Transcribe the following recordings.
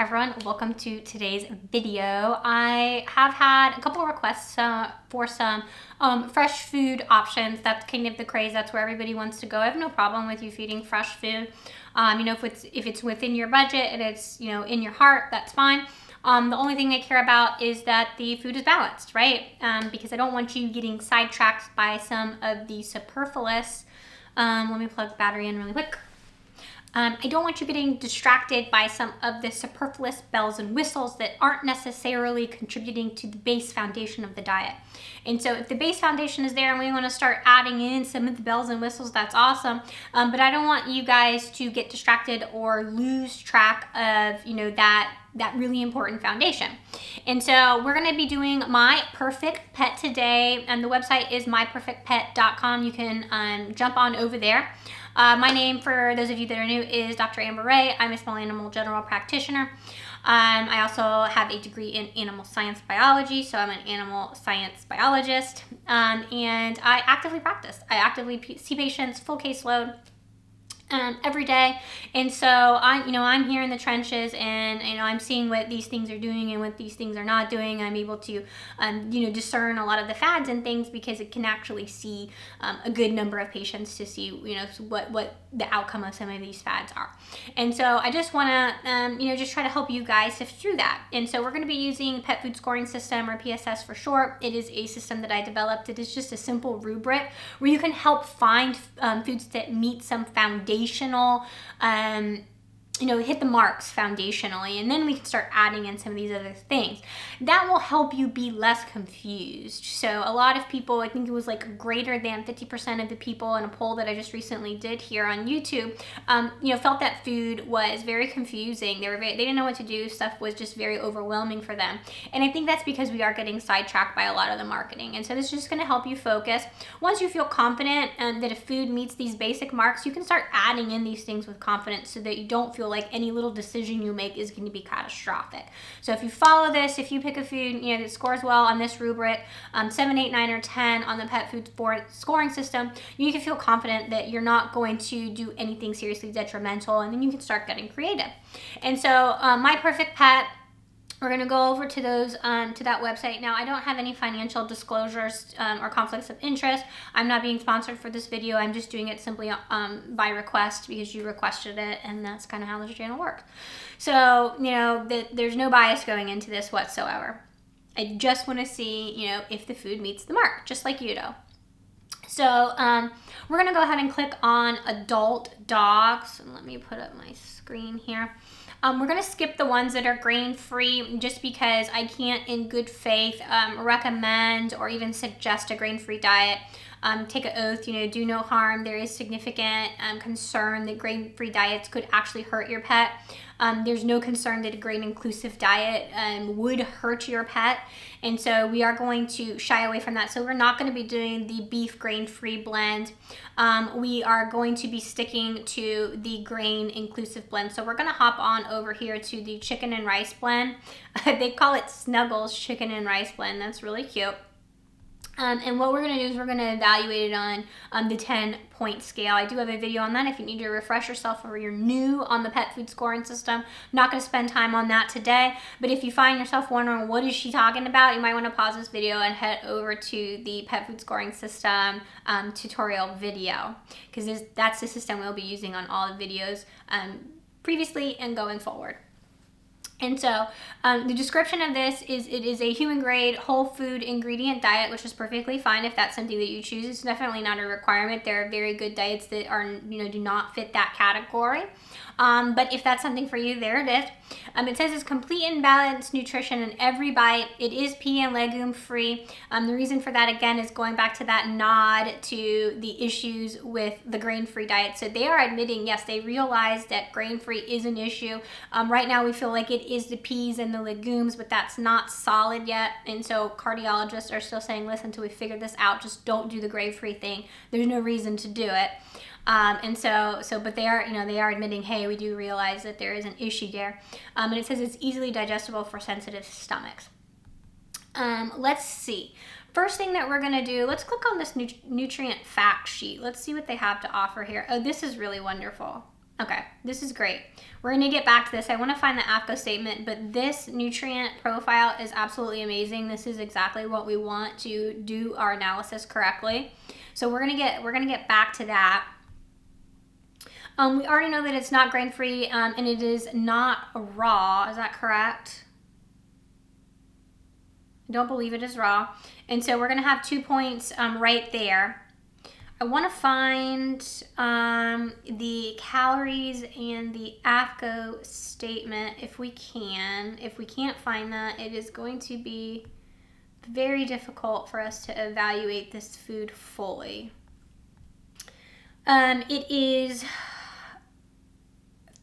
Hi everyone, welcome to today's video. I have had a couple of requests for some fresh food options. That's kind of the craze. That's where everybody wants to go. I have no problem with you feeding fresh food. If it's within your budget and it's in your heart, that's fine. The only thing I care about is that the food is balanced, right? Because I don't want you getting sidetracked by some of the superfluous. Let me plug battery in really quick. I don't want you getting distracted by some of the superfluous bells and whistles that aren't necessarily contributing to the base foundation of the diet. And so if the base foundation is there and we want to start adding in some of the bells and whistles, that's awesome. But I don't want you guys to get distracted or lose track of, that really important foundation. And so we're going to be doing My Perfect Pet today, and the website is myperfectpet.com. You can jump on over there. My name, for those of you that are new, is Dr. Amber Ray. I'm a small animal general practitioner. I also have a degree in animal science biology, so I'm an animal science biologist, and I actively practice. I actively see patients, full caseload, every day. And so I'm here in the trenches, and I'm seeing what these things are doing and what these things are not doing. I'm able to discern a lot of the fads and things because it can actually see a good number of patients to see what the outcome of some of these fads are. And so I just want to just try to help you guys sift through that. And so we're going to be using Pet Food Scoring System, or PSS for short. It is a system that I developed. It is just a simple rubric where you can help find foods that meet some foundational hit the marks foundationally, and then we can start adding in some of these other things. That will help you be less confused. So a lot of people, I think it was like greater than 50% of the people in a poll that I just recently did here on YouTube, felt that food was very confusing. They didn't know what to do. Stuff was just very overwhelming for them. And I think that's because we are getting sidetracked by a lot of the marketing. And so this is just going to help you focus. Once you feel confident that a food meets these basic marks, you can start adding in these things with confidence so that you don't feel like any little decision you make is going to be catastrophic. So if you follow this, if you pick a food that scores well on this rubric, 7, 8, 9, or 10 on the Pet Food Scoring System, you can feel confident that you're not going to do anything seriously detrimental, and then you can start getting creative. And so My Perfect Pet, we're going to go over to those to that website. Now, I don't have any financial disclosures or conflicts of interest. I'm not being sponsored for this video. I'm just doing it simply by request because you requested it, and that's kind of how this channel works. So, there's no bias going into this whatsoever. I just want to see, if the food meets the mark, just like you do. So, we're going to go ahead and click on adult dogs. And let me put up my screen here. We're going to skip the ones that are grain-free just because I can't in good faith recommend or even suggest a grain-free diet. Take an oath, do no harm. There is significant concern that grain-free diets could actually hurt your pet. There's no concern that a grain-inclusive diet would hurt your pet. And so we are going to shy away from that. So we're not going to be doing the beef grain-free blend. We are going to be sticking to the grain-inclusive blend. So we're going to hop on over here to the chicken and rice blend. They call it Snuggles chicken and rice blend. That's really cute. And what we're going to do is we're going to evaluate it on the 10-point scale. I do have a video on that if you need to refresh yourself or you're new on the Pet Food Scoring System. I'm not going to spend time on that today, but if you find yourself wondering what is she talking about, you might want to pause this video and head over to the Pet Food Scoring System tutorial video, because that's the system we'll be using on all the videos previously and going forward. And so the description of this is it is a human grade whole food ingredient diet, which is perfectly fine if that's something that you choose. It's definitely not a requirement. There are very good diets that are do not fit that category. But if that's something for you, there it is. It says it's complete and balanced nutrition in every bite. It is pea and legume free. The reason for that, again, is going back to that nod to the issues with the grain-free diet. So they are admitting, yes, they realize that grain-free is an issue. Right now we feel like it is the peas and the legumes, but that's not solid yet. And so cardiologists are still saying, listen, until we figure this out, just don't do the grain-free thing. There's no reason to do it. But they are admitting, hey, we do realize that there is an issue there. And it says it's easily digestible for sensitive stomachs. Let's see. First thing that we're going to do, let's click on this nutrient fact sheet. Let's see what they have to offer here. Oh, this is really wonderful. Okay, this is great. We're going to get back to this. I want to find the AFCO statement, but this nutrient profile is absolutely amazing. This is exactly what we want to do our analysis correctly. So we're going to get back to that. We already know that it's not grain-free and it is not raw. Is that correct? I don't believe it is raw. And so we're going to have 2 points right there. I want to find the calories and the AFCO statement if we can. If we can't find that, it is going to be very difficult for us to evaluate this food fully. It is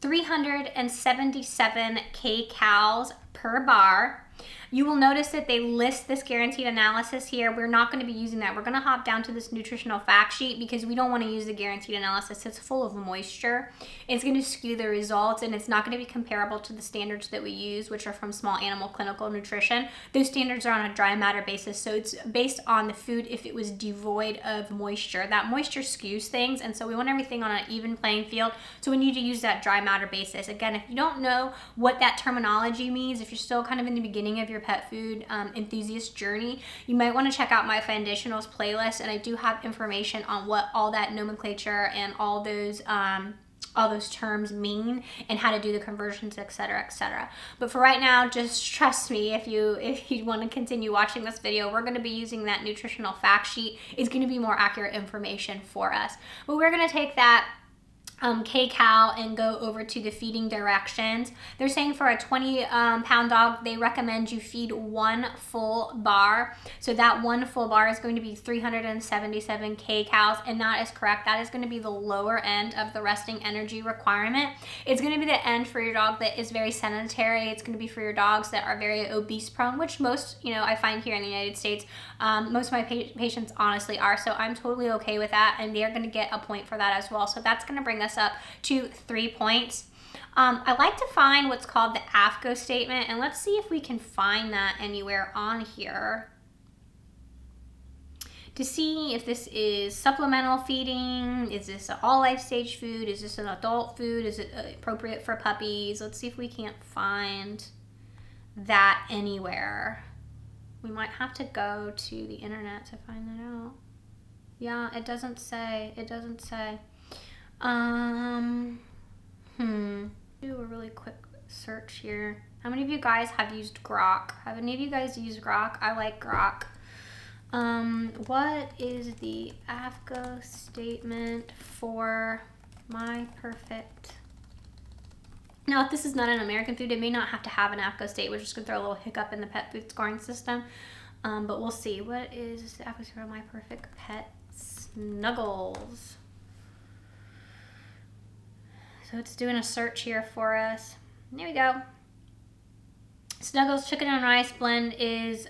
377 kcals per bar. You will notice that they list this guaranteed analysis here. We're not going to be using that. We're going to hop down to this nutritional fact sheet because we don't want to use the guaranteed analysis. It's full of moisture. It's going to skew the results, and it's not going to be comparable to the standards that we use, which are from Small Animal Clinical Nutrition. Those standards are on a dry matter basis, so it's based on the food if it was devoid of moisture. That moisture skews things, and so we want everything on an even playing field, so we need to use that dry matter basis. Again, if you don't know what that terminology means, if you're still kind of in the beginning of your pet food enthusiast journey, you might want to check out my foundationals playlist, and I do have information on what all that nomenclature and all those terms mean and how to do the conversions, etc., etc. But for right now, just trust me. If you want to continue watching this video, we're going to be using that nutritional fact sheet. It's going to be more accurate information for us. But we're going to take that kcal and go over to the feeding directions. They're saying for a 20-pound dog, they recommend you feed 1 full bar. So that 1 full bar is going to be 377 kcals, and that is correct. That is going to be the lower end of the resting energy requirement. It's going to be the end for your dog that is very sedentary. It's going to be for your dogs that are very obese prone, which most, I find here in the United States, most of my patients honestly are. So I'm totally okay with that, and they're going to get a point for that as well. So that's going to bring us up to 3 points. I like to find what's called the AFCO statement, and let's see if we can find that anywhere on here to see if this is supplemental feeding. Is this an all life stage food? Is this an adult food? Is it appropriate for puppies? Let's see if we can't find that anywhere. We might have to go to the internet to find that out. Yeah, it doesn't say. It doesn't say. Do a really quick search here. How many of you guys have used Grok? Have any of you guys used Grok? I like Grok. What is the AFCO statement for My Perfect? Now, if this is not an American food, it may not have to have an AFCO state. We're just going to throw a little hiccup in the pet food scoring system. But we'll see. What is the AFCO state for My Perfect Pet? Snuggles. So it's doing a search here for us. There we go. Snuggles Chicken and Rice Blend is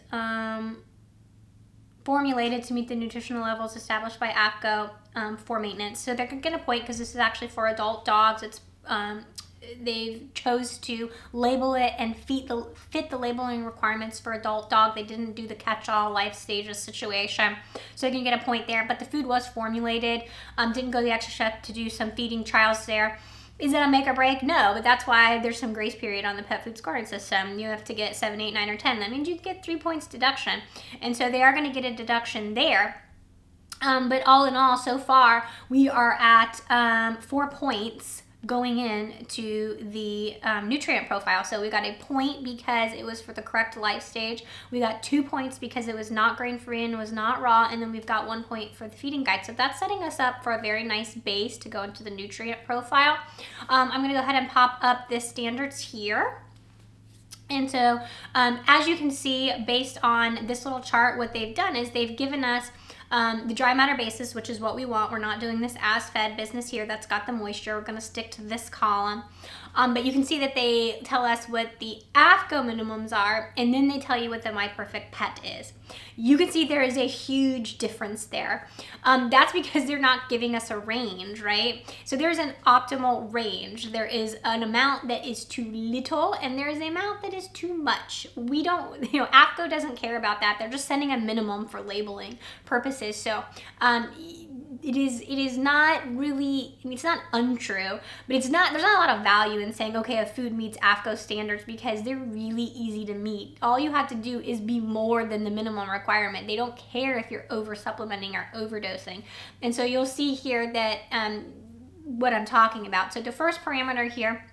formulated to meet the nutritional levels established by AFCO for maintenance. So they're going to get a point because this is actually for adult dogs. It's they've chose to label it and fit the labeling requirements for adult dog. They didn't do the catch-all life stages situation, so they can get a point there. But the food was formulated. Didn't go the extra step to do some feeding trials there. Is it a make or break? No, but that's why there's some grace period on the pet food scoring system. You have to get 7, 8, 9, or 10. That means you get 3 points deduction. And so they are going to get a deduction there. But all in all, so far, we are at 4 points going in to the nutrient profile. So we got a point because it was for the correct life stage. We got 2 points because it was not grain-free and was not raw. And then we've got 1 point for the feeding guide. So that's setting us up for a very nice base to go into the nutrient profile. I'm going to go ahead and pop up the standards here. And so as you can see, based on this little chart, what they've done is they've given us the dry matter basis, which is what we want. We're not doing this as fed business here. That's got the moisture. We're going to stick to this column. But you can see that they tell us what the AFCO minimums are, and then they tell you what the My Perfect Pet is. You can see there is a huge difference there. That's because they're not giving us a range, right? So there's an optimal range. There is an amount that is too little, and there is an amount that is too much. We don't, AFCO doesn't care about that. They're just setting a minimum for labeling purposes. So it is not really, I mean, it's not untrue, but there's not a lot of value in saying, okay, a food meets AAFCO standards, because they're really easy to meet. All you have to do is be more than the minimum requirement. They don't care if you're over supplementing or overdosing. And so you'll see here that what I'm talking about. So the first parameter here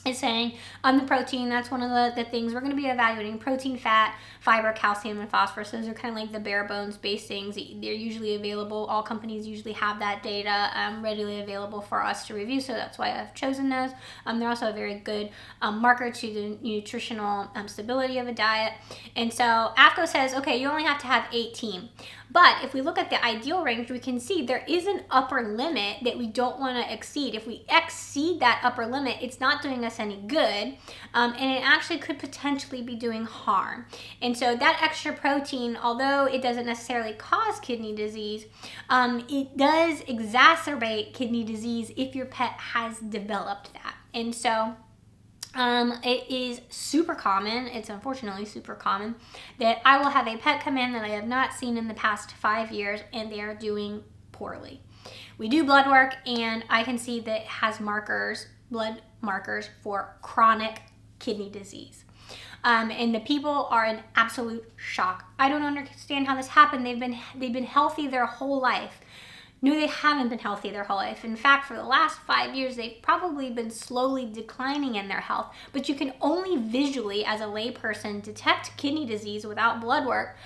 is saying on the protein, that's one of the things we're going to be evaluating: protein, fat, fiber, calcium, and phosphorus. Those are kind of like the bare bones base things. They're usually available. All companies usually have that data readily available for us to review, so that's why I've chosen those. They're also a very good marker to the nutritional stability of a diet. And so AAFCO says, okay, you only have to have 18. But if we look at the ideal range, we can see there is an upper limit that we don't want to exceed. If we exceed that upper limit, it's not doing us any good, and it actually could potentially be doing harm. And so that extra protein, although it doesn't necessarily cause kidney disease, it does exacerbate kidney disease if your pet has developed that. And so it is super common, it's unfortunately super common, that I will have a pet come in that I have not seen in the past 5 years, and they are doing poorly. We do blood work, and I can see that it has blood markers for chronic kidney disease. And the people are in absolute shock. I don't understand how this happened. They've been healthy their whole life. No, they haven't been healthy their whole life. In fact, for the last 5 years, they've probably been slowly declining in their health. But you can only visually, as a layperson, detect kidney disease without blood work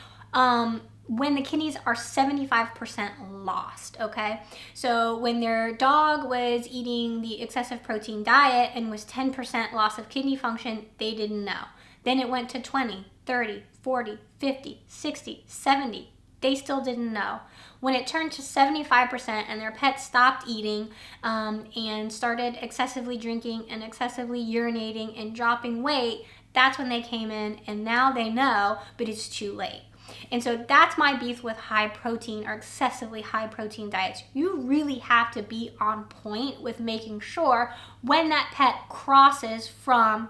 when the kidneys are 75% lost, okay? So when their dog was eating the excessive protein diet and was 10% loss of kidney function, they didn't know. Then it went to 20, 30, 40, 50, 60, 70. They still didn't know. When it turned to 75% and their pet stopped eating and started excessively drinking and excessively urinating and dropping weight, that's when they came in, and now they know, but it's too late. And so that's my beef with high protein or excessively high protein diets. You really have to be on point with making sure when that pet crosses from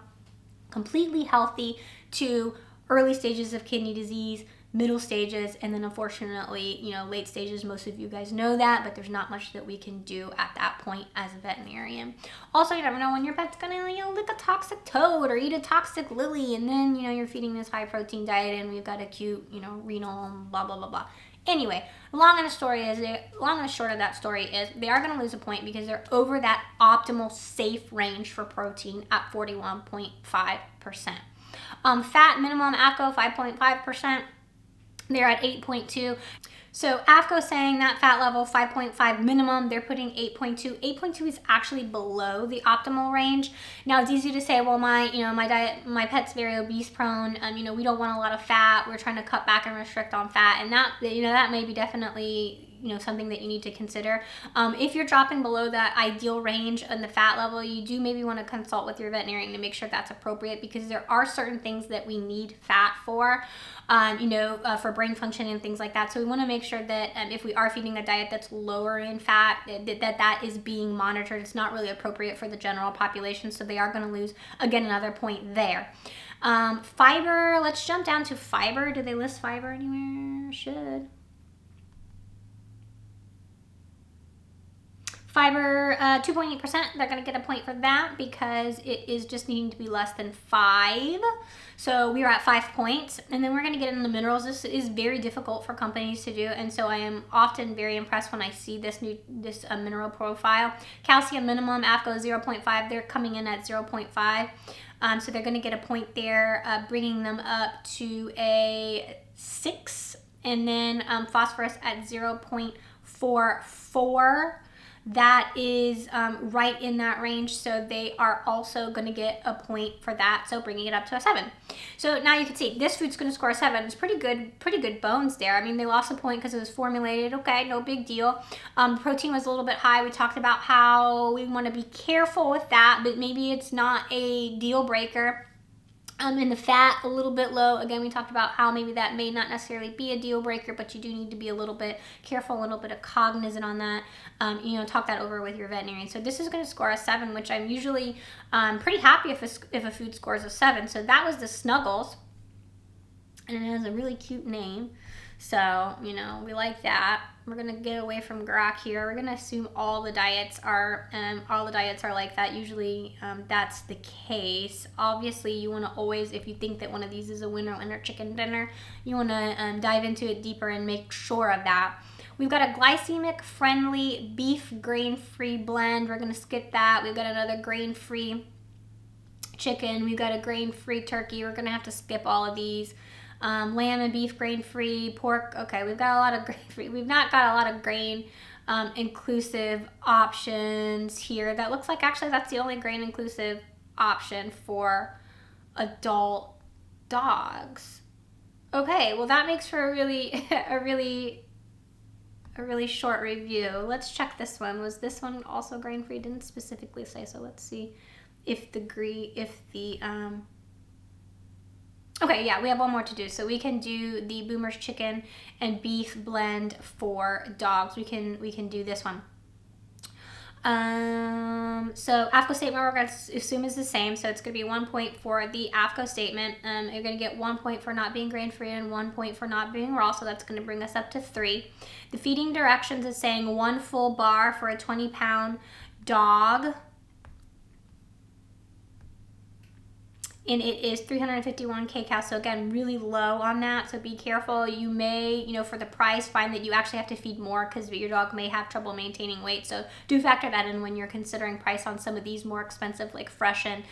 completely healthy to early stages of kidney disease, middle stages, and then unfortunately, late stages. Most of you guys know that, but there's not much that we can do at that point as a veterinarian. Also, you never know when your pet's gonna, lick a toxic toad or eat a toxic lily, and then, you're feeding this high protein diet and we've got acute, renal, blah, blah, blah, blah. Anyway, long and short of that story is they are going to lose a point because they're over that optimal safe range for protein at 41.5%. Fat minimum AAFCO 5.5%. They're at 8.2. So AAFCO saying that fat level 5.5 minimum, they're putting 8.2. 8.2 is actually below the optimal range. Now it's easy to say, well, my diet, my pet's very obese prone. We don't want a lot of fat. We're trying to cut back and restrict on fat, and that may be definitely something that you need to consider. If you're dropping below that ideal range on the fat level, you do maybe want to consult with your veterinarian to make sure that's appropriate, because there are certain things that we need fat for, for brain function and things like that. So we want to make sure that if we are feeding a diet that's lower in fat, that is being monitored. It's not really appropriate for the general population, so they are going to lose, again, another point there. Fiber, let's jump down to fiber. Do they list fiber anywhere? Should. Fiber, 2.8%, they're going to get a point for that because it is just needing to be less than 5. So we are at 5 points. And then we're going to get into the minerals. This is very difficult for companies to do, and so I am often very impressed when I see this mineral profile. Calcium minimum, AAFCO 0.5, they're coming in at 0.5. So they're going to get a point there, bringing them up to a 6. And then phosphorus at 0.44. That is right in that range, so they are also going to get a point for that, so bringing it up to a 7. So now you can see this food's going to score a 7. It's pretty good bones there. I mean, they lost a point because it was formulated. Okay, no big deal. Protein was a little bit high. We talked about how we want to be careful with that, but maybe it's not a deal breaker. And the fat a little bit low. Again, we talked about how maybe that may not necessarily be a deal breaker, but you do need to be a little bit careful, a little bit of cognizant on that. Talk that over with your veterinarian. So this is going to score a 7, which I'm usually pretty happy if a food scores a 7. So that was the Snuggles, and it has a really cute name. So we like that. We're gonna get away from Grok here. We're gonna assume all the diets are like that. Usually that's the case. Obviously, you want to always, if you think that one of these is a winner chicken dinner, you want to dive into it deeper and make sure of that. We've got a glycemic friendly beef grain-free blend. We're gonna skip that. We've got another grain-free chicken. We've got a grain-free turkey. We're gonna have to skip all of these. Lamb and beef grain-free, pork. Okay, we've got a lot of grain-free. We've not got a lot of grain inclusive options here. That looks like actually that's the only grain inclusive option for adult dogs. Okay, well that makes for a really short review. Let's check this one. Was this one also grain-free? Didn't specifically say, so let's see if okay, yeah, we have one more to do. So we can do the Boomer's chicken and beef blend for dogs. We can do this one. So AFCO statement we're going to assume is the same. So it's going to be 1 point for the AFCO statement. You're going to get 1 point for not being grain-free and 1 point for not being raw. So that's going to bring us up to 3. The feeding directions is saying 1 full bar for a 20-pound dog. And it is 351 kcal, so again, really low on that, so be careful. You may, for the price, find that you actually have to feed more because your dog may have trouble maintaining weight, so do factor that in when you're considering price on some of these more expensive, like fresh and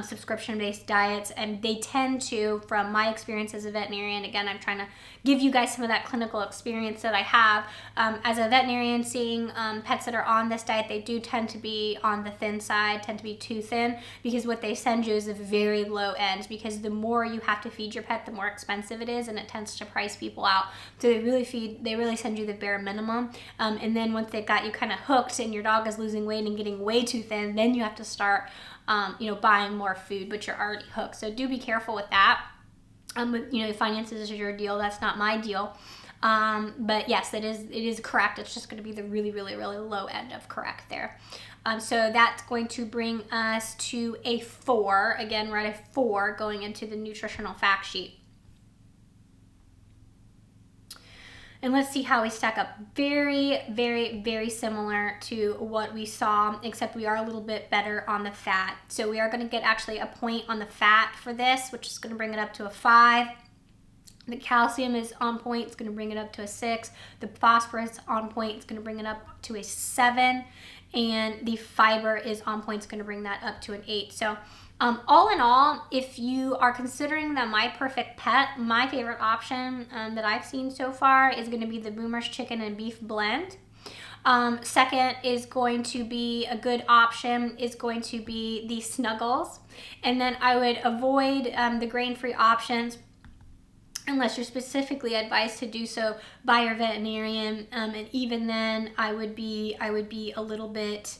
subscription-based diets. And they tend to, from my experience as a veterinarian, again, I'm trying to give you guys some of that clinical experience that I have. As a veterinarian, seeing pets that are on this diet, they do tend to be on the thin side, tend to be too thin, because what they send you is a very low end, because the more you have to feed your pet, the more expensive it is, and it tends to price people out. So they really send you the bare minimum, and then once they've got you kind of hooked and your dog is losing weight and getting way too thin, then you have to start buying more food, but you're already hooked. So do be careful with that. Finances is your deal, that's not my deal. But yes, it is correct. It's just going to be the really low end of correct there. So that's going to bring us to a 4. Again, we're at a 4 going into the nutritional fact sheet. And let's see how we stack up. Very similar to what we saw, except we are a little bit better on the fat. So we are going to get actually a point on the fat for this, which is going to bring it up to a 5. The calcium is on point. It's going to bring it up to a 6. The phosphorus on point. It's going to bring it up to a 7. And the fiber is on point. It's going to bring that up to an 8. So all in all, if you are considering the My Perfect Pet, my favorite option that I've seen so far is going to be the Boomer's chicken and beef blend. Second is going to be a good option is going to be the Snuggles. And then I would avoid the grain-free options unless you're specifically advised to do so by your veterinarian, and even then, I would be a little bit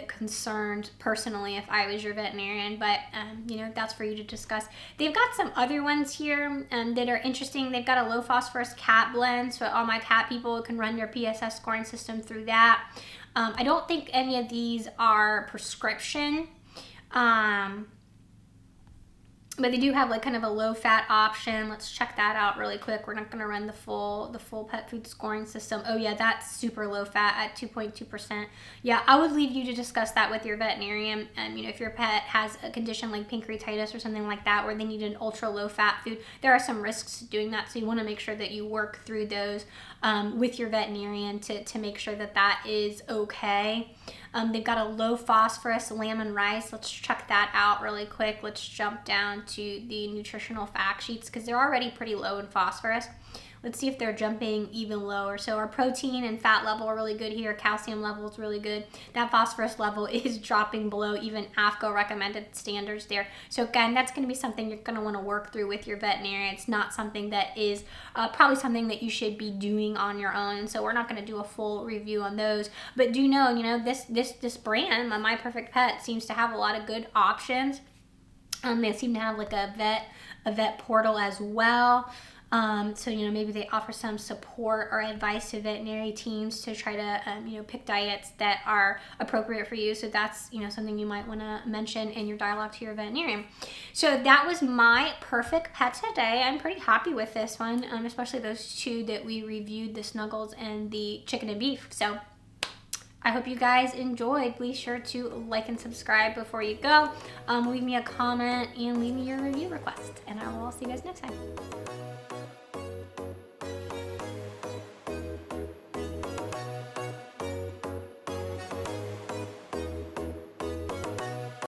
concerned personally if I was your veterinarian. But that's for you to discuss. They've got some other ones here that are interesting. They've got a low phosphorus cat blend, so all my cat people can run their PSS scoring system through that. I don't think any of these are prescription. But they do have like kind of a low fat option. Let's check that out really quick. We're not going to run the full pet food scoring system. Oh yeah, that's super low fat at 2.2%. Yeah, I would leave you to discuss that with your veterinarian. If your pet has a condition like pancreatitis or something like that, where they need an ultra low fat food, there are some risks to doing that. So you want to make sure that you work through those with your veterinarian to make sure that that is okay. They've got a low phosphorus lamb and rice. Let's check that out really quick. Let's jump down to the nutritional fact sheets because they're already pretty low in phosphorus. Let's see if they're jumping even lower. So our protein and fat level are really good here. Calcium level is really good. That phosphorus level is dropping below even AFCO recommended standards there. So again, that's going to be something you're going to want to work through with your veterinarian. It's not something that is probably something that you should be doing on your own. So we're not going to do a full review on those. But do know, this brand, My Perfect Pet, seems to have a lot of good options. They seem to have like a vet portal as well. So, you know, maybe they offer some support or advice to veterinary teams to try to, you know, pick diets that are appropriate for you. So that's, you know, something you might want to mention in your dialogue to your veterinarian. So that was my perfect pet today. I'm pretty happy with this one, especially those two that we reviewed, the Snuggles and the chicken and beef. So I hope you guys enjoyed. Be sure to like and subscribe before you go. Leave me a comment and leave me your review request. And I will see you guys next time.